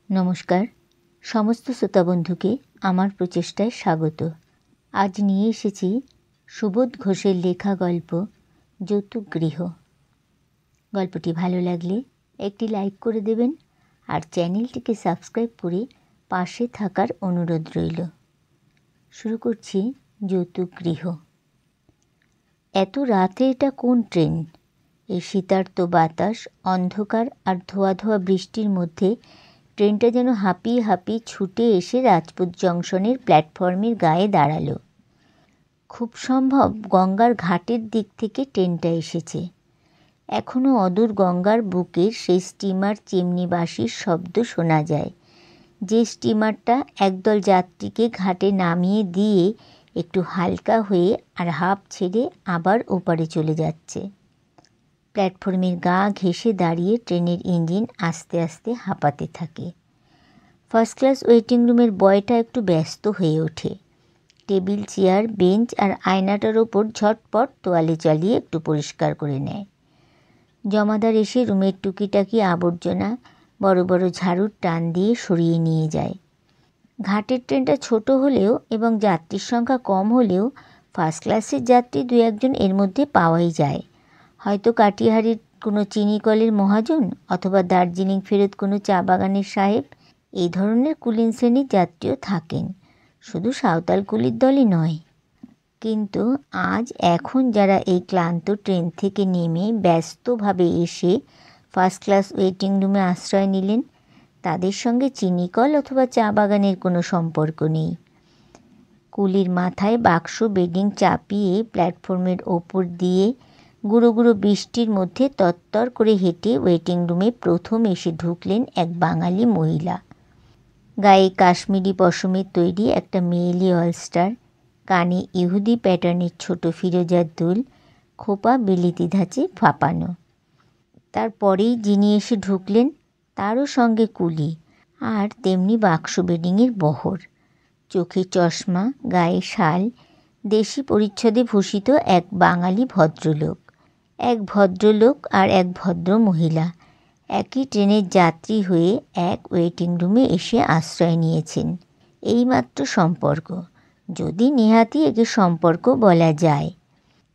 নমস্কার, সমস্ত শ্রোতা বন্ধুকে আমার প্রচেষ্টায় স্বাগত। আজ নিয়ে এসেছি সুবোধ ঘোষের লেখা গল্প যৌতুকগৃহ। গল্পটি ভালো লাগলে একটি লাইক করে দেবেন আর চ্যানেলটিকে সাবস্ক্রাইব করে পাশে থাকার অনুরোধ রইল। শুরু করছি যৌতুকগৃহ। এত রাতে এটা কোন ট্রেন? এই শীতার্ত বাতাস, অন্ধকার আর ধোয়া ধোয়া বৃষ্টির মধ্যে ট্রেনটা যেন হাঁপিয়ে হাঁপিয়ে ছুটে এসে রাজপুত জংশনের প্ল্যাটফর্মের গায়ে দাঁড়ালো। খুব সম্ভব গঙ্গার ঘাটের দিক থেকে ট্রেনটা এসেছে। এখনও অদূর গঙ্গার বুকের সেই স্টিমার চিমনিবাসির শব্দ শোনা যায়, যে স্টিমারটা একদল যাত্রীকে ঘাটে নামিয়ে দিয়ে একটু হালকা হয়ে আর হাঁপ ছেড়ে আবার ওপারে চলে যাচ্ছে। প্ল্যাটফর্মের গা ঘেঁষে দাঁড়িয়ে ট্রেনের ইঞ্জিন আস্তে আস্তে হাঁপাতে থাকে। ফার্স্ট ক্লাস ওয়েটিং রুমের বয়টা একটু ব্যস্ত হয়ে ওঠে। টেবিল, চেয়ার, বেঞ্চ আর আয়নাটার ওপর ঝটপট তোয়ালে চালিয়ে একটু পরিষ্কার করে নেয়। জমাদার এসে রুমের টুকিটাকি আবর্জনা বড় বড় ঝাড়ুর টান দিয়ে সরিয়ে নিয়ে যায়। ঘাটের ট্রেনটা ছোট হলেও এবং যাত্রীর সংখ্যা কম হলেও ফার্স্ট ক্লাসের যাত্রী দু একজন এর মধ্যে পাওয়াই যায়। হয়তো কাটিহারির কোনো চিনি কলের মহাজন, অথবা দার্জিলিং ফেরত কোনো চা বাগানের সাহেব। এই ধরনের কুলীন শ্রেণীর যাত্রীও থাকেন, শুধু সাঁওতাল কুলির দলই নয়। কিন্তু আজ এখন যারা এই ক্লান্ত ট্রেন থেকে নেমে ব্যস্তভাবে এসে ফার্স্ট ক্লাস ওয়েটিং রুমে আশ্রয় নিলেন, তাদের সঙ্গে চিনিকল অথবা চা বাগানের কোনো সম্পর্ক নেই। কুলির মাথায় বাক্স বেডিং চাপিয়ে প্ল্যাটফর্মের ওপর দিয়ে গুঁড়ো গুঁড়ো বৃষ্টির মধ্যে তত্তর করে হেঁটে ওয়েটিং রুমে প্রথম এসে ঢুকলেন এক বাঙালি মহিলা। গায়ে কাশ্মীরি পশমের তৈরি একটা মেয়েলি অলস্টার, কানে ইহুদি প্যাটার্নের ছোট ফিরোজার দুল, খোপা বিলিতি ধাঁচে ফাঁপানো। তারপরেই যিনি এসে ঢুকলেন তারও সঙ্গে কুলি, আর তেমনি বাক্স বেডিংয়ের বহর। চোখে চশমা, গায়ে শাল, দেশি পরিচ্ছদে ভূষিত এক বাঙালি ভদ্রলোক। এক ভদ্রলোক আর এক ভদ্র মহিলা একই ট্রেনের যাত্রী হয়ে এক ওয়েটিং রুমে এসে আশ্রয় নিয়েছেন। এইমাত্র সম্পর্ক, যদি নেহাতি একে সম্পর্ক বলা যায়।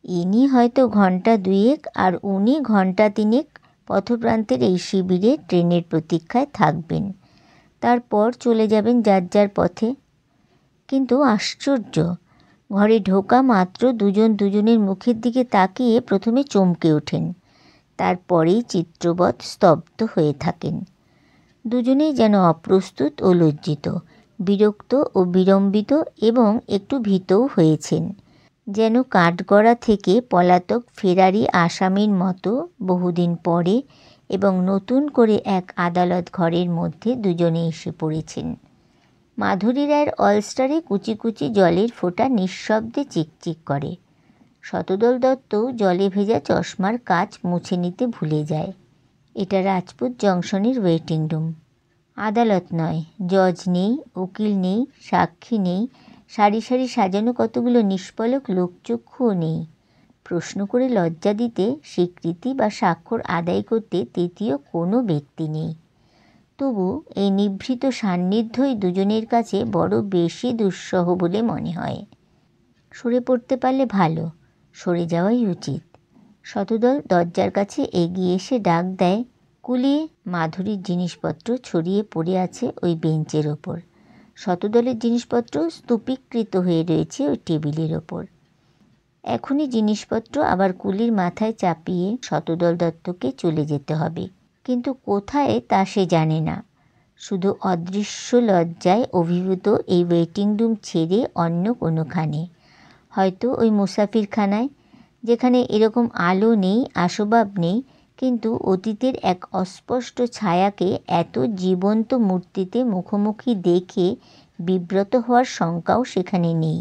ইনি হয়তো ঘন্টা দুয়েক আর উনি ঘন্টা তিনেক পথপ্রান্তের এই শিবিরে ট্রেনের প্রতীক্ষায় থাকবেন, তারপর চলে যাবেন যার যার পথে। কিন্তু আশ্চর্য, ঘরে ঢোকা মাত্র দুজন দুজনের মুখের দিকে তাকিয়ে প্রথমে চমকে ওঠেন, তারপরেই চিত্রবৎ স্তব্ধ হয়ে থাকেন। দুজনেই যেন অপ্রস্তুত ও লজ্জিত, বিরক্ত ও বিড়ম্বিত এবং একটু ভীতও হয়েছেন, যেন কাঠগড়া থেকে পলাতক ফেরারি আসামির মতো বহুদিন পরে এবং নতুন করে এক আদালত ঘরের মধ্যে দুজনে এসে পড়েছেন। মাধুরী রায়ের অলস্টারে কুচি কুচি জলের ফোঁটা নিঃশব্দে চিকচিক করে। শতদল দত্তও জলে ভেজা চশমার কাচ মুছে নিতে ভুলে যায়। এটা রাজপুত জংশনের ওয়েটিং রুম, আদালত নয়। জজ নেই, উকিল নেই, সাক্ষী নেই, সারি সারি সাজানো কতগুলো নিষ্পলক লোকচক্ষুও নেই। প্রশ্ন করে লজ্জা দিতে, স্বীকৃতি বা স্বাক্ষর আদায় করতে তৃতীয় কোনো ব্যক্তি নেই। তবু এই নিভৃত সান্নিধ্যই দুজনের কাছে বড় বেশি দুঃসহ বলে মনে হয়। সরে পড়তে পারলে ভালো, সরে যাওয়াই উচিত। শতদল দরজার কাছে এগিয়ে এসে ডাক দেয়, কুলি। মাধুরীর জিনিসপত্র ছড়িয়ে পড়ে আছে ওই বেঞ্চের ওপর। শতদলের জিনিসপত্র স্তূপীকৃত হয়ে রয়েছে ওই টেবিলের ওপর। এখনই জিনিসপত্র আবার কুলির মাথায় চাপিয়ে শতদল দত্তকে চলে যেতে হবে, কিন্তু কোথায় তা সে জানে না। শুধু অদৃশ্য লজ্জায় অভিভূত এই ওয়েটিং রুম ছেড়ে অন্য কোনোখানে, হয়তো ওই মুসাফিরখানায়, যেখানে এরকম আলো নেই, আসবাব নেই, কিন্তু অতীতের এক অস্পষ্ট ছায়াকে এত জীবন্ত মূর্তিতে মুখোমুখি দেখে বিব্রত হওয়ার শঙ্কাও সেখানে নেই।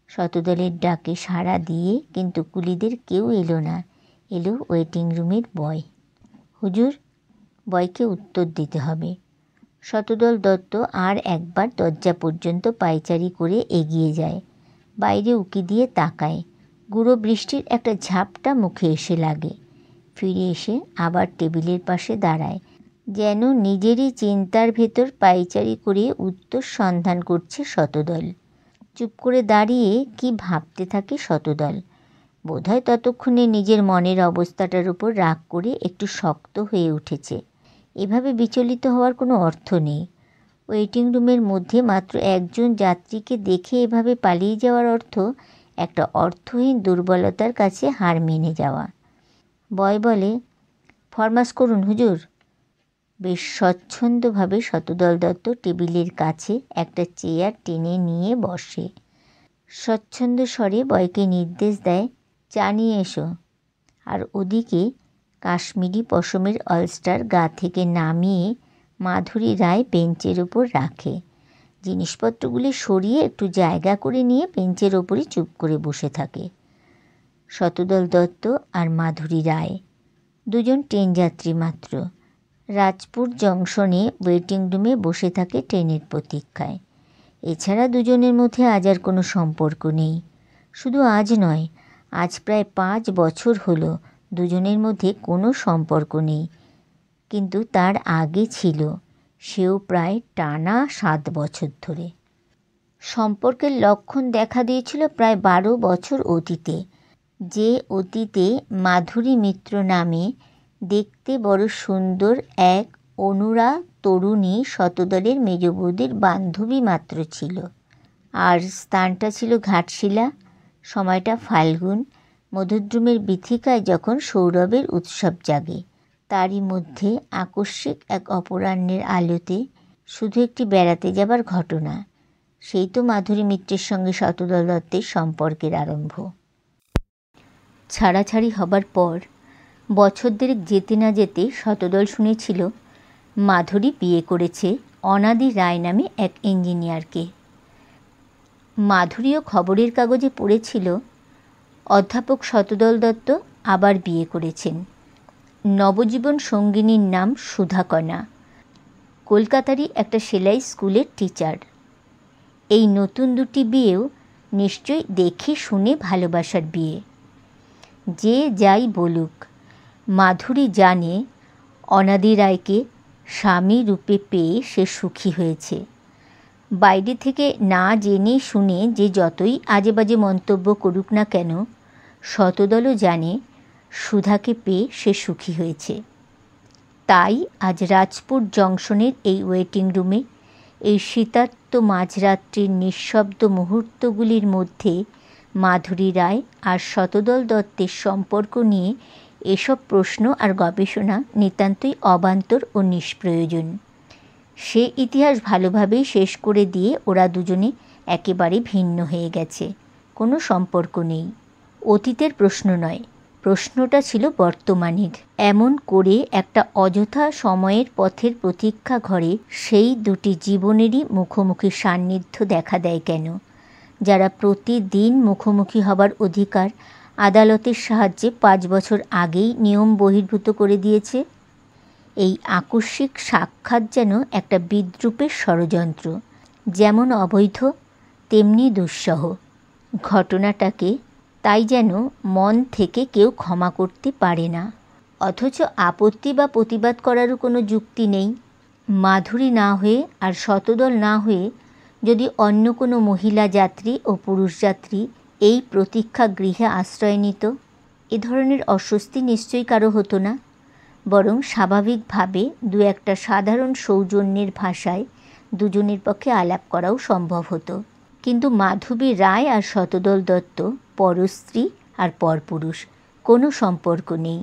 শতদলের ডাকে সাড়া দিয়ে কিন্তু কুলিদের কেউ এলো না। এলো ওয়েটিং রুমের বয়। হুজুর, বয়কে উত্তর দিতে হবে। শতদল দত্ত আর একবার দরজা পর্যন্ত পায়চারি করে এগিয়ে যায়, বাইরে উকি দিয়ে তাকায়। গুঁড়ো বৃষ্টির একটা ঝাপটা মুখে এসে লাগে, ফিরে এসে আবার টেবিলের পাশে দাঁড়ায়। যেন নিজেরই চিন্তার ভেতর পায়চারি করে উত্তর সন্ধান করছে শতদল। চুপ করে দাঁড়িয়ে কি ভাবতে থাকে শতদল। বোধহয় ততক্ষণে নিজের মনের অবস্থাটার উপর রাগ করে একটু শক্ত হয়ে উঠেছে। এভাবে বিচলিত হওয়ার কোনো অর্থ নেই। ওয়েটিং রুমের মধ্যে মাত্র একজন যাত্রীকে দেখে এভাবে পালিয়ে যাওয়ার অর্থ একটা অর্থহীন দুর্বলতার কাছে হার মেনে যাওয়া। বয় বলে, ফরমাস করুন হুজুর। বেশ স্বচ্ছন্দভাবে শতদল দত্ত টেবিলের কাছে একটা চেয়ার টেনে নিয়ে বসে। স্বচ্ছন্দ স্বরে বয়কে নির্দেশ দেয়, চা নিয়ে এসো। আর ওদিকে কাশ্মীরি পশমের অলস্টার গা থেকে নামিয়ে মাধুরী রায় বেঞ্চের ওপর রাখে। জিনিসপত্রগুলি সরিয়ে একটু জায়গা করে নিয়ে বেঞ্চের ওপরই চুপ করে বসে থাকে। শতদল দত্ত আর মাধুরী রায় দুজন ট্রেন যাত্রী মাত্র। রাজপুর জংশনে ওয়েটিং রুমে বসে থাকে ট্রেনের প্রতীক্ষায়। এছাড়া দুজনের মধ্যে আজ আর কোনো সম্পর্ক নেই। শুধু আজ নয়, আজ প্রায় 5 বছর হলো দুজনের মধ্যে কোনো সম্পর্ক নেই। কিন্তু তার আগে ছিল, সেও প্রায় টানা 7 বছর ধরে। সম্পর্কের লক্ষণ দেখা দিয়েছিল প্রায় 12 বছর অতীতে। যে অতীতে মাধুরী মিত্র নামে দেখতে বড় সুন্দর এক অনুরা তরুণী শতদলের মেজ বৌদির বান্ধবী মাত্র ছিল। আর স্থানটা ছিল ঘাটশিলা, সময়টা ফাল্গুন, মধুদ্রুমের বীথিকায় যখন সৌরভের উৎসব জাগে। তারই মধ্যে আকস্মিক এক অপরাহ্নের আলোতে শুধু একটি বেড়াতে যাবার ঘটনা, সেই তো মাধুরী মিত্রের সঙ্গে শতদল দত্তের সম্পর্কের আরম্ভ। ছাড়াছাড়ি হবার পর বছর দেড়েক যেতে না যেতে শতদল শুনেছিল মাধুরী বিয়ে করেছে অনাদি রায় নামে এক ইঞ্জিনিয়ারকে। মাধুরীও খবরের কাগজে পড়েছিল অধ্যাপক শতদল দত্ত আবার বিয়ে করেছেন। নবজীবন সঙ্গিনীর নাম সুধাকণা, কলকাতারই একটা সেলাই স্কুলের টিচার। এই নতুন দুটি বিয়েও নিশ্চয়ই দেখে শুনে ভালোবাসার বিয়ে। যে যাই বলুক, মাধুরী জানে অনাদি রায়কে স্বামী রূপে পেয়ে সে সুখী হয়েছে। বাইরে থেকে না জেনে শুনে যে যতই আজে বাজে মন্তব্য করুক না কেন, শতদলও জানে সুধাকে পেয়ে সে সুখী হয়েছে। তাই আজ রাজপুর জংশনের এই ওয়েটিং রুমে, এই শীতার্ত মাঝরাত্রির নিঃশব্দ মুহূর্তগুলির মধ্যে মাধুরী রায় আর শতদল দত্তের সম্পর্ক নিয়ে এসব প্রশ্ন আর গবেষণা নিতান্তই অবান্তর ও নিষ্প্রয়োজন। সে ইতিহাস ভালোভাবেই শেষ করে দিয়ে ওরা দুজনে একেবারে ভিন্ন হয়ে গেছে। কোনো সম্পর্ক নেই। অতীতের প্রশ্ন নয়, প্রশ্নটা ছিল বর্তমানের। এমন করে একটা অযথা সময়ের পথের প্রতীক্ষা ঘরে সেই দুটি জীবনেরই মুখোমুখি সান্নিধ্য দেখা দেয় কেন, যারা প্রতিদিন মুখোমুখি হবার অধিকার আদালতের সাহায্যে 5 বছর আগেই নিয়ম বহির্ভূত করে দিয়েছে। এই আকস্মিক সাক্ষাৎ যেন একটা বিদ্রূপের ষড়যন্ত্র, যেমন অবৈধ তেমনি দুঃসহ। ঘটনাটাকে তাই যেন মন থেকে কেউ ক্ষমা করতে পারে না। অথচ আপত্তি বা প্রতিবাদ করারও কোনো যুক্তি নেই। মাধুরী না হয়ে আর শতদল না হয়ে যদি অন্য কোনো মহিলা যাত্রী ও পুরুষ যাত্রী এই প্রতীক্ষা গৃহে আশ্রয় নিত, এ ধরনের অস্বস্তি নিশ্চয়ই কারো হতো না। বরং স্বাভাবিকভাবে দু একটা সাধারণ সৌজন্যের ভাষায় দুজনের পক্ষে আলাপ করাও সম্ভব হতো। কিন্তু মাধবী রায় আর শতদল দত্ত পরস্ত্রী আর পরপুরুষ, কোনো সম্পর্ক নেই।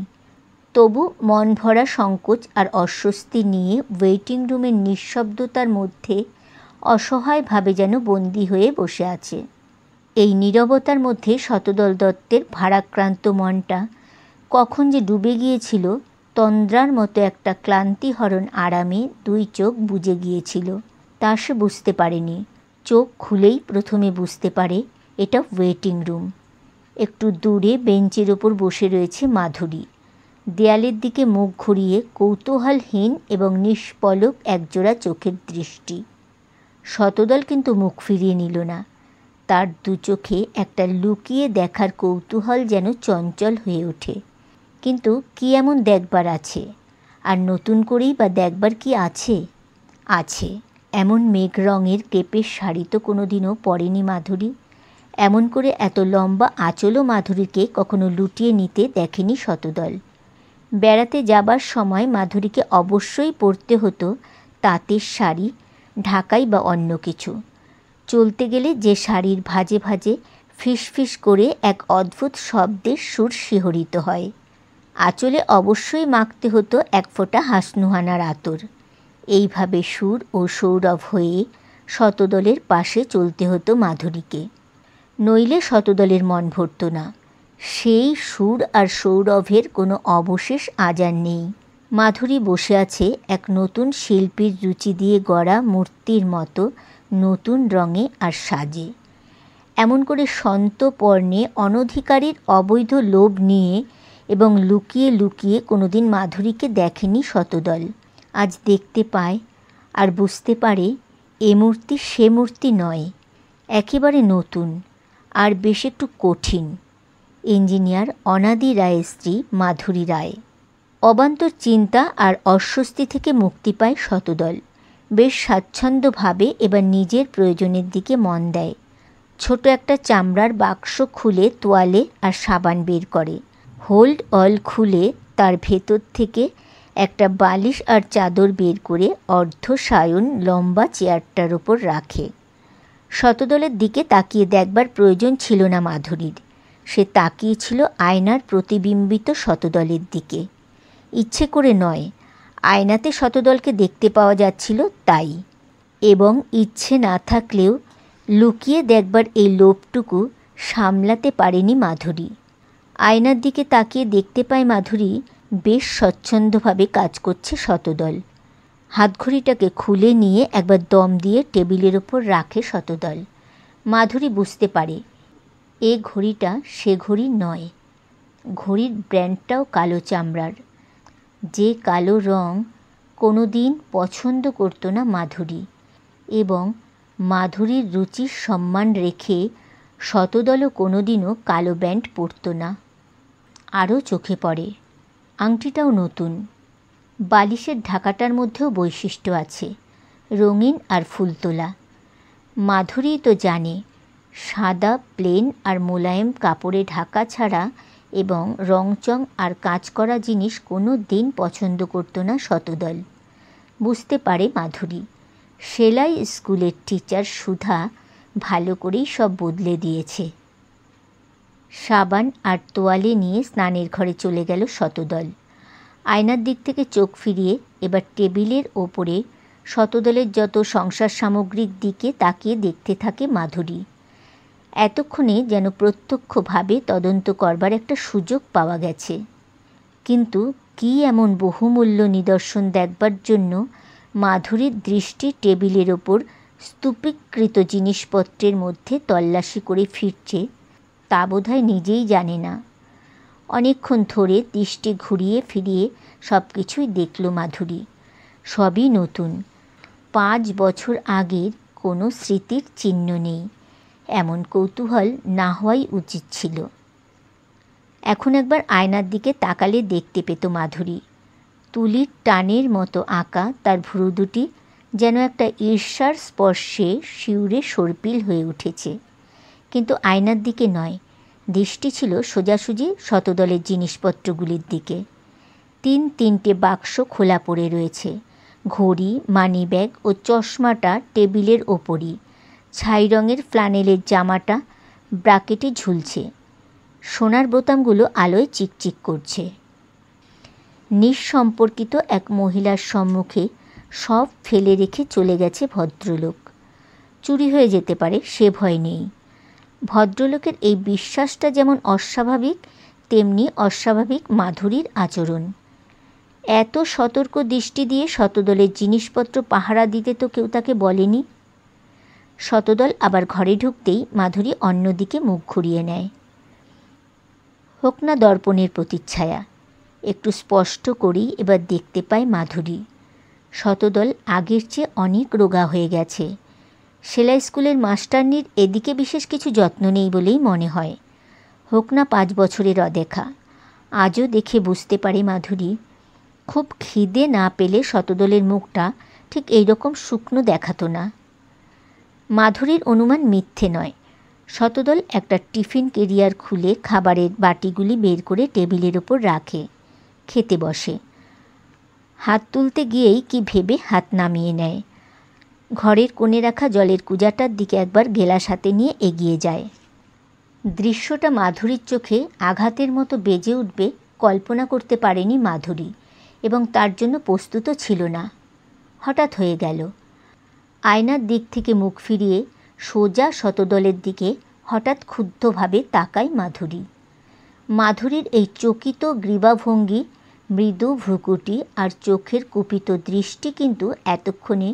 তবু মন ভরা সংকোচ আর অস্বস্তি নিয়ে ওয়েটিং রুমের নিঃশব্দতার মধ্যে অসহায়ভাবে যেন বন্দী হয়ে বসে আছে। এই নীরবতার মধ্যে শতদল দত্তের ভারাক্রান্ত মনটা কখন যে ডুবে গিয়েছিল, তন্দ্রার মতো একটা ক্লান্তিহরণ আরামে 2 চোখ বুজে গিয়েছিল, তা সে বুঝতে পারেনি। চোখ খুলেই প্রথমে বুঝতে পারে এটা ওয়েটিং রুম। একটু দূরে বেঞ্চের ওপর বসে রয়েছে মাধুরী। দেয়ালের দিকে মুখ ঘুরিয়ে কৌতূহলহীন এবং নিষ্পলক একজোড়া চোখের দৃষ্টি। শতদল কিন্তু মুখ ফিরিয়ে নিল না। তার 2 চোখে একটা লুকিয়ে দেখার কৌতূহল যেন চঞ্চল হয়ে ওঠে। কিন্তু কী এমন দেখবার আছে? আর নতুন করেই বা দেখবার কি আছে? আছে। এমন মেঘ রঙের কেপের শাড়ি তো কোনো দিনও পরেনি মাধুরী। এমন করে এত লম্বা আঁচলও মাধুরীকে কখনো লুটিয়ে নিতে দেখেনি শতদল। বেড়াতে যাবার সময় মাধুরীকে অবশ্যই পরতে হতো তাঁতের শাড়ি, ঢাকাই বা অন্য কিছু। চলতে গেলে যে শাড়ির ভাঁজে ভাঁজে ফিসফিস করে এক অদ্ভুত শব্দের সুর শিহরিত হয়। আঁচলে অবশ্যই মাখতে হতো এক ফোঁটা হাসনুহানার আতর। এইভাবে সুর ও সৌরভ হয়ে শতদলের পাশে চলতে হতো মাধুরীকে, নইলে শতদলের মন ভরত না। সেই সুর আর সৌরভের কোনো অবশেষ আজ আর নেই। মাধুরী বসে আছে এক নতুন শিল্পীর রুচি দিয়ে গড়া মূর্তির মতো, নতুন রঙে আর সাজে। এমন করে সন্তপর্ণে অনধিকারীর অবৈধ লোভ নিয়ে এবং লুকিয়ে লুকিয়ে কোনোদিন মাধুরীকে দেখেনি শতদল। আজ দেখতে পায় আর বুঝতে পারে এ মূর্তি সে মূর্তি নয়, একেবারে নতুন আর বেশ একটু কঠিন। ইঞ্জিনিয়ার অনাদি রায়ের স্ত্রী মাধুরী রায়। অবান্তর চিন্তা আর অস্বস্তি থেকে মুক্তি পায় শতদল। বেশ স্বাচ্ছন্দ্যভাবে এবার নিজের প্রয়োজনের দিকে মন দেয়। ছোট একটা চামড়ার বাক্স খুলে তোয়ালে আর সাবান বের করে। হোল্ড অল খুলে তার ভেতর থেকে একটা বালিশ আর চাদর বের করে অর্ধশায়ন লম্বা চেয়ারটার ওপর রাখে। শতদলের দিকে তাকিয়ে দেখবার প্রয়োজন ছিল না মাধুরীর। সে তাকিয়েছিল আয়নার প্রতিবিম্বিত শতদলের দিকে। ইচ্ছে করে নয়, আয়নাতে শতদলকে দেখতে পাওয়া যাচ্ছিল তাই। এবং ইচ্ছে না থাকলেও লুকিয়ে দেখবার এই লোভটুকু সামলাতে পারেনি মাধুরী। আয়নার দিকে তাকিয়ে দেখতে পায় মাধুরী বেশ স্বচ্ছন্দভাবে কাজ করছে শতদল। হাতঘড়িটাকে খুলে নিয়ে একবার দম দিয়ে টেবিলের ওপর রাখে শতদল। মাধুরী বুঝতে পারে এ ঘড়িটা সে ঘড়ি নয়। ঘড়ির ব্র্যান্ডটাও কালো চামড়ার। যে কালো রং কোনো দিন পছন্দ করতো না মাধুরী, এবং মাধুরীর রুচির সম্মান রেখে শতদলও কোনো দিনও কালো ব্যান্ড পরত না। আরও চোখে পড়ে আংটিটাও নতুন। বালিশের ঢাকাটার মধ্যেও বৈশিষ্ট্য আছে, রঙিন আর ফুলতোলা। মাধুরী তো জানে সাদা প্লেন আর মোলায়েম কাপড়ে ঢাকা ছাড়া এবং রংচং আর কাজ করা জিনিস কোনো দিন পছন্দ করতো না শতদল। বুঝতে পারে মাধুরী সেলাই স্কুলের টিচার সুধা ভালো করেই সব বদলে দিয়েছে। সাবান আর তোয়ালে নিয়ে স্নানের ঘরে চলে গেল শতদল। আয়নার দিক থেকে চোখ ফিরিয়ে এবার টেবিলের ওপরে শতদলের যত সংসার সামগ্রীর দিকে তাকিয়ে দেখতে থাকে মাধুরী। এতক্ষণে যেন প্রত্যক্ষভাবে তদন্ত করবার একটা সুযোগ পাওয়া গেছে। কিন্তু কী এমন বহুমূল্য নিদর্শন দেখবার জন্য মাধুরীর দৃষ্টি টেবিলের ওপর স্তূপীকৃত জিনিসপত্রের মধ্যে তল্লাশি করে ফিরছে তা বোধহয় নিজেই জানে না। অনেকক্ষণ ধরে দৃষ্টি ঘুরিয়ে ফিরিয়ে সব কিছুই দেখল মাধুরী। সবই নতুন, 5 বছর আগের কোনো স্মৃতির চিহ্ন নেই। এমন কৌতূহল না হওয়াই উচিত ছিল। এখন একবার আয়নার দিকে তাকালে দেখতে পেত মাধুরী তুলির টানের মতো আঁকা তার ভ্রু দুটি যেন একটা ঈর্ষার স্পর্শে শিউরে সর্পিল হয়ে উঠেছে। কিন্তু আয়নার দিকে নয়, দৃষ্টি ছিল সোজাসুজি শতদলের জিনিসপত্রগুলির দিকে। 3-3টে বাক্স খোলা পড়ে রয়েছে। ঘড়ি, মানিব্যাগ ও চশমাটা টেবিলের ওপরই। ছাই রঙের ফ্লানেলের জামাটা ব্রাকেটে ঝুলছে। সোনার বোতামগুলো আলোয় চিকচিক করছে। নিঃসম্পর্কিত এক মহিলার সম্মুখে সব ফেলে রেখে চলে গেছে ভদ্রলোক। চুরি হয়ে যেতে পারে সে ভয় নেই। ভদ্রলোকের এই বিশ্বাসটা যেমন অস্বাভাবিক, তেমনি অস্বাভাবিক মাধুরীর আচরণ। এত সতর্ক দৃষ্টি দিয়ে শতদলের জিনিসপত্র পাহারা দিতে তো কেউ তাকে বলেনি। শতদল আবার ঘরে ঢুকতেই মাধুরী অন্যদিকে মুখ ঘুরিয়ে নেয়। হোক না দর্পণের প্রতিচ্ছায়া, একটু স্পষ্ট করেই এবার দেখতে পায় মাধুরী শতদল আগের চেয়ে অনেক রোগা হয়ে গেছে। সেলাই স্কুলের মাস্টারনির এদিকে বিশেষ কিছু যত্ন নেই বলেই মনে হয়। হোক না 5 বছরের অদেখা, আজও দেখে বুঝতে পারে মাধুরী খুব খিদে না পেলে শতদলের মুখটা ঠিক এইরকম শুকনো দেখাতো না। মাধুরীর অনুমান মিথ্যে নয়। শতদল একটা টিফিন কেরিয়ার খুলে খাবারের বাটিগুলি বের করে টেবিলের ওপর রাখে, খেতে বসে। হাত তুলতে গিয়েই কি ভেবে হাত নামিয়ে নেয়। ঘরের কোণে রাখা জলের কুজাটার দিকে একবার গেলাস হাতে নিয়ে এগিয়ে যায়। দৃশ্যটা মাধুরীর চোখে আঘাতের মতো বেজে উঠবে কল্পনা করতে পারেনি মাধুরী, এবং তার জন্য প্রস্তুত ছিল না। হঠাৎ হয়ে গেল। আয়নার দিক থেকে মুখ ফিরিয়ে সোজা শতদলের দিকে হঠাৎ ক্ষুব্ধভাবে তাকায় মাধুরী। মাধুরীর এই চকিত গ্রীবাভঙ্গি, মৃদু ভ্রুকুটি আর চোখের কুপিত দৃষ্টি কিন্তু এতক্ষণে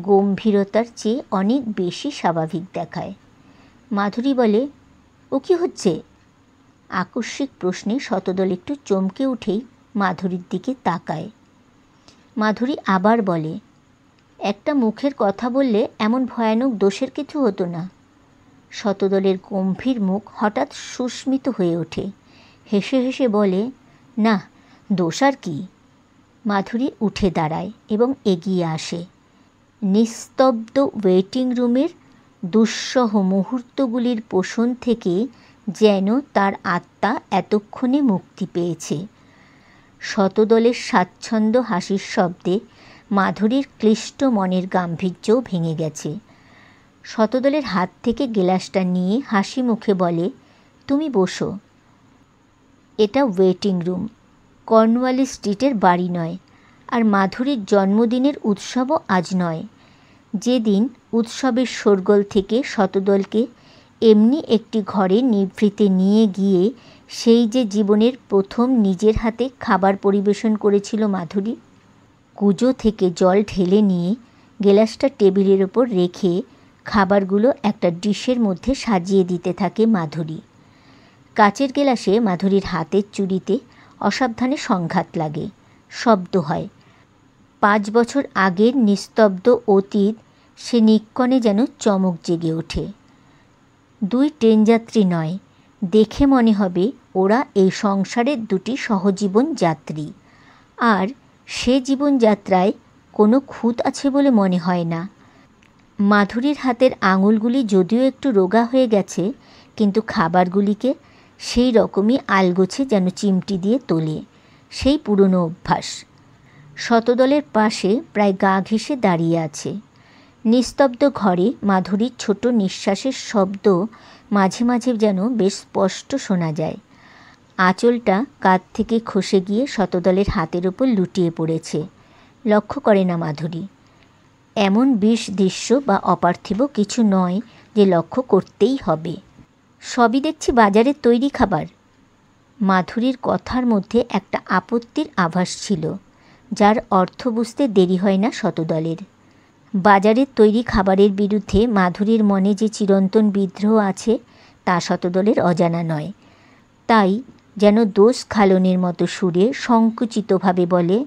গম্ভীরতার চেয়ে অনেক বেশি স্বাভাবিক দেখায়। মাধুরী বলে, ও কি হচ্ছে? আকস্মিক প্রশ্নে শতদল একটু চমকে উঠেই মাধুরীর দিকে তাকায়। মাধুরী আবার বলে, একটা মুখের কথা বললে এমন ভয়ানক দোষের কিছু হতো না। শতদলের গম্ভীর মুখ হঠাৎ সুস্মিত হয়ে ওঠে। হেসে হেসে বলে, না, দোষ আর কি। মাধুরী উঠে দাঁড়ায় এবং এগিয়ে আসে। নিস্তব্ধ ওয়েটিং রুমের দুঃসহ মুহূর্তগুলির পোষণ থেকে যেন তার আত্মা এতক্ষণে মুক্তি পেয়েছে। শতদলের স্বাচ্ছন্দ্য হাসির শব্দে মাধুরীর ক্লিষ্ট মনের গাম্ভীর্যও ভেঙে গেছে। শতদলের হাত থেকে গেলাসটা নিয়ে হাসি মুখে বলে, তুমি বসো। এটা ওয়েটিং রুম, কর্নওয়ালিস স্ট্রিটের বাড়ি নয়। আর মাধুরীর জন্মদিনের উৎসবও আজ নয়। যেদিন উৎসবের শোরগোল থেকে শতদলকে এমনি একটি ঘরে নিভৃতে নিয়ে গিয়ে সেই যে জীবনের প্রথম নিজের হাতে খাবার পরিবেশন করেছিল মাধুরী। কুজো থেকে জল ঢেলে নিয়ে গেলাসটা টেবিলের ওপর রেখে খাবারগুলো একটা ডিশের মধ্যে সাজিয়ে দিতে থাকে মাধুরী। কাচের গেলাসে মাধুরীর হাতের চুড়িতে অসাবধানে সংঘাত লাগে, শব্দ হয়। 5 বছর আগের নিস্তব্ধ অতীত সে নিক্কণে যেন চমক জেগে ওঠে। 2 ট্রেনযাত্রী নয়, দেখে মনে হবে ওরা এই সংসারের 2টি সহজীবন যাত্রী। আর সে জীবনযাত্রায় কোনো খুঁত আছে বলে মনে হয় না। মাধুরীর হাতের আঙুলগুলি যদিও একটু রোগা হয়ে গেছে, কিন্তু খাবারগুলিকে সেই রকমই আলগোছে যেন চিমটি দিয়ে তোলে, সেই পুরনো অভ্যাস। শতদলের পাশে প্রায় গা ঘেঁষে দাঁড়িয়ে আছে। নিস্তব্ধ ঘরে মাধুরীর ছোট নিঃশ্বাসের শব্দ মাঝে মাঝে যেন বেশ স্পষ্ট শোনা যায়। আঁচলটা কাঁধ থেকে খসে গিয়ে শতদলের হাতের ওপর লুটিয়ে পড়েছে। লক্ষ্য করে না মাধুরী। এমন বিষ দৃশ্য বা অপার্থিব কিছু নয় যে লক্ষ্য করতেই হবে। সবই দেখছি বাজারের তৈরি খাবার। মাধুরীর কথার মধ্যে একটা আপত্তির আভাস ছিল, যার অর্থ বুঝতে দেরি হয় না শতদলের। বাজারের তৈরি খাবারের বিরুদ্ধে মাধুরীর মনে যে চিরন্তন বিদ্রোহ আছে তা শতদলের অজানা নয়। তাই যেন দোষ খালনের মতো সুরে সংকুচিতভাবে বলে,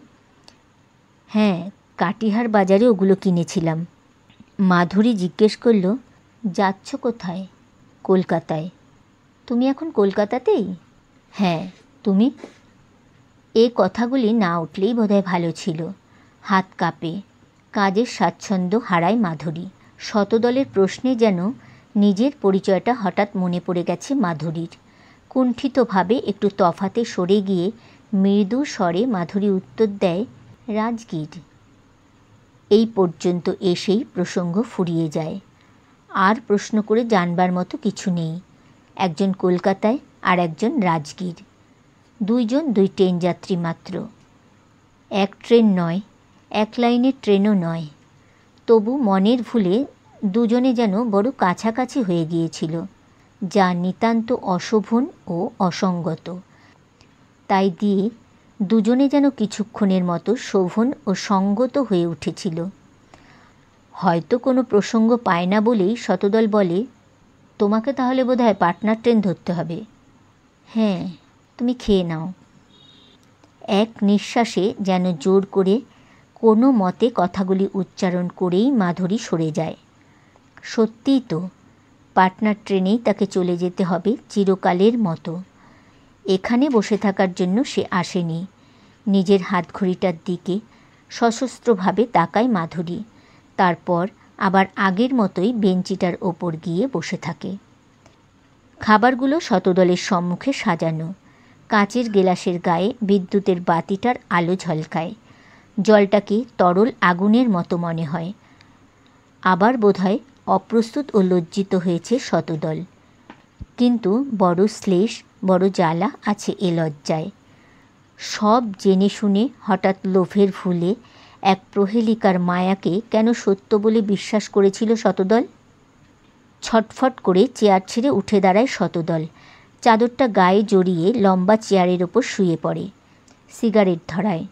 হ্যাঁ, কাটিহার বাজারে ওগুলো কিনেছিলাম। মাধুরী জিজ্ঞেস করল, যাচ্ছ কোথায়? কলকাতায়। তুমি এখন কলকাতাতেই? হ্যাঁ, তুমি? এ কথাগুলি না উঠলেই বোধহয় ভালো ছিল। হাত কাঁপে, কাজের স্বাচ্ছন্দ্য হারায় মাধুরী। শতদলের প্রশ্নে যেন নিজের পরিচয়টা হঠাৎ মনে পড়ে গেছে মাধুরীর। কুণ্ঠিতভাবে একটু তফাতে সরে গিয়ে মৃদু স্বরে মাধুরী উত্তর দেয়, রাজগীর। এই পর্যন্ত এসেই প্রসঙ্গ ফুরিয়ে যায়। আর প্রশ্ন করে জানবার মতো কিছু নেই। একজন কলকাতায় আর একজন রাজগীর। 2 জন 2 ট্রেন যাত্রী মাত্র। এক ট্রেন নয়, এক লাইনের ট্রেনও নয়। তবু মনের ভুলে দুজনে যেন বড় কাছাকাছি হয়ে গিয়েছিল, যা নিতান্ত অশোভন ও অসঙ্গত। তাই দিয়ে দুজনে যেন কিছুক্ষণের মতো শোভন ও সঙ্গত হয়ে উঠেছিল। হয়তো কোনো প্রসঙ্গ পায় না বলেই শতদল বলে, তোমাকে তাহলে বোধহয় পাটনার ট্রেন ধরতে হবে। হ্যাঁ, তুমি খেয়ে নাও। এক নিঃশ্বাসে যেন জোর করে কোনো মতে কথাগুলি উচ্চারণ করেই মাধুরী সরে যায়। সত্যিই তো, পাটনার ট্রেনেই তাকে চলে যেতে হবে চিরকালের মতো। এখানে বসে থাকার জন্য সে আসেনি। নিজের হাতঘড়িটার দিকে সশস্ত্রভাবে তাকায় মাধুরী। তারপর আবার আগের মতোই বেঞ্চিটার ওপর গিয়ে বসে থাকে। খাবারগুলো শতদলের সম্মুখে সাজানো। কাঁচের গেলাসের গায়ে বিদ্যুতের বাতিটার আলো ঝলকায়। জলটাকে তরল আগুনের মতো মনে হয়। আবার বোধহয় অপ্রস্তুত ও লজ্জিত হয়েছে শতদল। কিন্তু বড় শ্লেষ, বড় জ্বালা আছে এ লজ্জায়। সব জেনে শুনে হঠাৎ লোভের ভুলে এক প্রহেলিকার মায়াকে কেন সত্য বলে বিশ্বাস করেছিল শতদল? ছটফট করে চেয়ার ছেড়ে উঠে দাঁড়ায় শতদল। চাদরটা গায়ে জড়িয়ে লম্বা চেয়ারের ওপর শুয়ে পড়ে। সিগারেট ধরায়।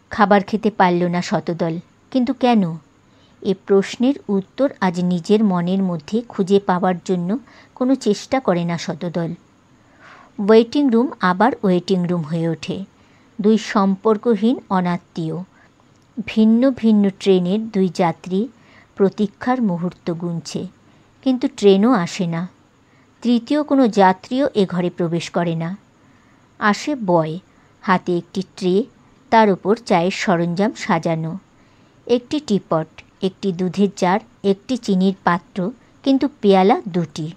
খাবার খেতে পারল না শতদল। কিন্তু কেন? এ প্রশ্নের উত্তর আজ নিজের মনের মধ্যে খুঁজে পাওয়ার জন্য কোনো চেষ্টা করে না শতদল। ওয়েটিং রুম আবার ওয়েটিং রুম হয়ে ওঠে। দুই সম্পর্কহীন অনাত্মীয়, ভিন্ন ভিন্ন ট্রেনের দুই যাত্রী প্রতীক্ষার মুহূর্ত গুনছে। কিন্তু ট্রেনও আসে না। তৃতীয় কোনো যাত্রীও এ ঘরে প্রবেশ করে না। আসে বয়, হাতে একটি ট্রে, তার ওপর চায়ের সরঞ্জাম সাজানো। একটি টিপট, একটি দুধের জার, একটি চিনির পাত্র, কিন্তু পেয়ালা দুটি।